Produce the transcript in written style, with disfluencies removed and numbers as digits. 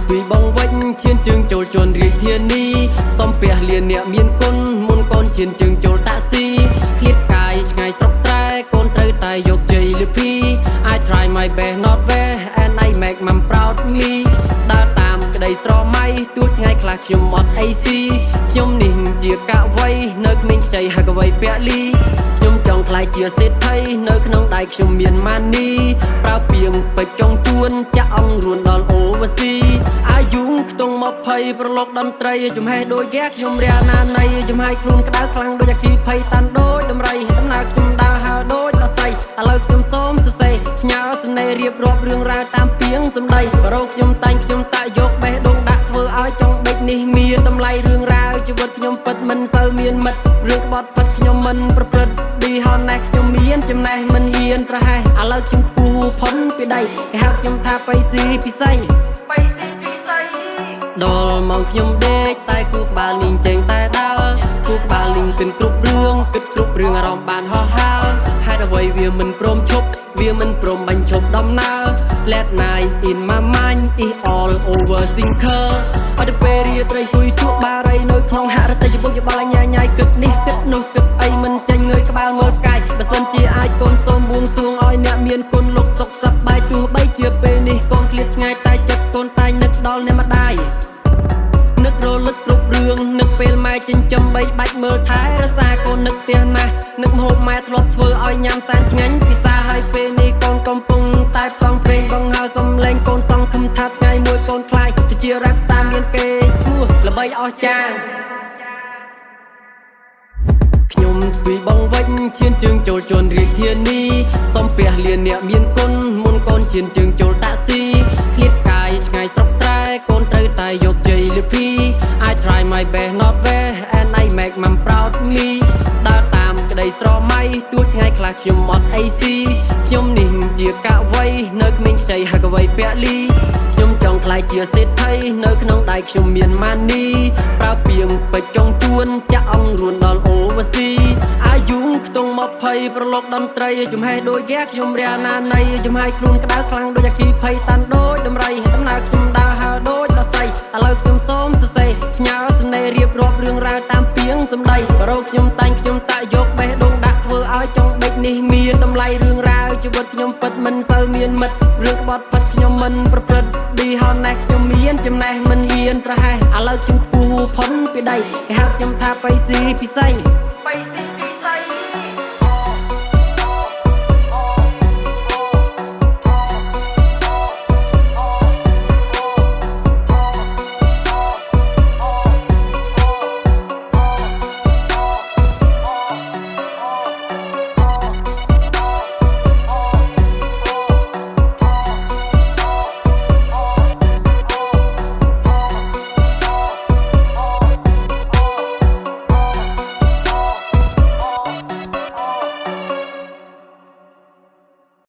ពីបងវិញឈានជើងចូលជន់រាជធានីសំពះលៀនអ្នកមានគុណមុនកូនឈានជើងចូលតាក់ស៊ីឃ្លាតកាយឆ្ងាយស្រុកស្រែកូនត្រូវតែយកជ័យលឺភី I try my best not where and I make mom proud me ដើរតាមក្តីស្រមៃទោះថ្ងៃខ្លះខ្ញុំអត់អីស៊ីខ្ញុំនេះជាកវ័យនៅក្មេងខ្ចីហើយកវ័យពលីខ្ញុំចង់ខ្លាយជាសេដ្ឋីនៅក្នុងដៃខ្ញុំមានម៉ានីប្រើពាងពេជ្រចុងជួនចាក់អង្គរួនដល់អូវស៊ីអាយុខ្ទង់20ប្រឡូកតន្ត្រីចំហេះដូចហ្គាខ្ញុំរាណានៃចំហាយខ្លួនក្តៅខ្លាំងដូចអាគីភ័យតាន់ដូចដំរីដំណើរខ្ញុំដើរហើរដូចដស័យឥឡូវខ្ញុំសូមសរសេរផ្ញើសនេហ៍រៀបរាប់រឿងរ៉ាវតាមពាងសម្ដីបរោខ្ញុំតាញ់ខ្ញុំតាក់យកបេះដូងដាក់ធ្វើឲ្យចង់ដេកនេះមានតម្លៃរឿងរ៉ាវជីវិតខ្ញុំពិតមិនសូវមានមិត្តរឿងក្បត់ពិតខ្ញុំមិនប្រព្រឹត្តឌីហោណេះខ្ញុំមានចំណេះមិនហ៊ានប្រហែសឥឡូវខ្ញុំខ្ពស់ផុនពីដីគេហៅខ្ញុំថាបៃស៊ីពិសីដល់មកខ្ញុំដេកតែគូក្បាលលីងចេញតែដើរគូក្បាលលីងគិនគ្រប់រឿងគិតគ្រប់រឿងអារម្មណ៍បានហោះហើរហេតុអ្វីវាមិនព្រមឈប់វាមិនព្រមបាញ់ឈប់ដំណើរ Let night in my mind is all over thinker អត់ទៅពេលរាត្រីគួយជួបបារីនៅក្នុងហាក់រតីជបុកយបាល់ញ៉ាញ៉ៃគិតនេះគិតនោះគិតអីមិនចេញងើយក្បាលមើលផ្កាយបើសិនជាអាចកូនសូមបួងសួងឲ្យអ្នកមានគុណលោកសុខសប្បាយទោះបីជាពេលនេះកូនឃ្លាតឆ្ងាយតែចិត្តកូនតែងនឹកដល់អ្នកម្ដាយនឹករលឹកគ្រប់រឿងនឹកពេលម៉ែចិញ្ចឹមបីបាច់មើលថែរសាកូននឹកផ្ទះណាស់នឹកម្ហូបម៉ែធ្លាប់ធ្វើឲ្យញ៉ាំសានឆ្ងាញ់ពិសាហើយពេលនេះកូនកំពុងតែផ្សងព្រេងបងហើយសំឡេងកូនសងខំថាថ្ងៃមួយកូនខ្លាយទៅជារ៉ាប់ស្តាមានគេឈ្មោះល្បីអស្ចារ្យខ្ញុំពីបងវិញឈានជើងចូលជន់រាជធានីសំពះលៀនអ្នកមានគុណមុនកូនឈានជើងចូលតាក់ស៊ីឃ្លាតកាយឆ្ងាយស្រុកស្រែកូនត្រូវតែយកជ័យលឺភី I try my best not where and I make mom proud me ដើរតាមក្តីស្រមៃទោះថ្ងៃខ្លះខ្ញុំអត់អីស៊ីខ្ញុំនេះជាកវ័យនៅក្មេងខ្ចីហើយកវ័យពលីខ្ញុំចង់ខ្លាយជាសេដ្ឋីនៅក្នុងដៃខ្ញុំមានម៉ានីប្រើពាងពេជ្រចុងជួនចាក់អង្គរួនដល់អូវស៊ីអាយុខ្ទង់20ប្រឡូកតន្ត្រីចំហេះដូចហ្គាខ្ញុំរាណានៃចំហាយខ្លួនក្តៅខ្លាំងដូចអាគីភ័យតាន់ដូចដំរីដំណើរខ្ញុំដើរហើរដូចដស័យឥឡូវខ្ញុំសូមសរសេរផ្ញើសនេហ៍រៀបរាប់រឿងរ៉ាវតាមពាងសម្ដីបរោខ្ញុំតាញ់ខ្ញុំតាក់យកបេះដូងដាក់ធ្វើឲ្យចង់ដេកនេះមានតម្លៃរឿងរ៉ាវជីវិតខ្ញុំពិតមិនសូវមានមិត្តរឿងក្បត់ពិតខ្ញុំមិនប្រព្រឹត្តឌីហោណេះខ្ញុំមានចំណេះមិនហ៊ានប្រហែសឥឡូវខ្ញុំខ្ពស់ផុនពីដីគេហៅខ្ញុំថាបៃស៊ីពិសី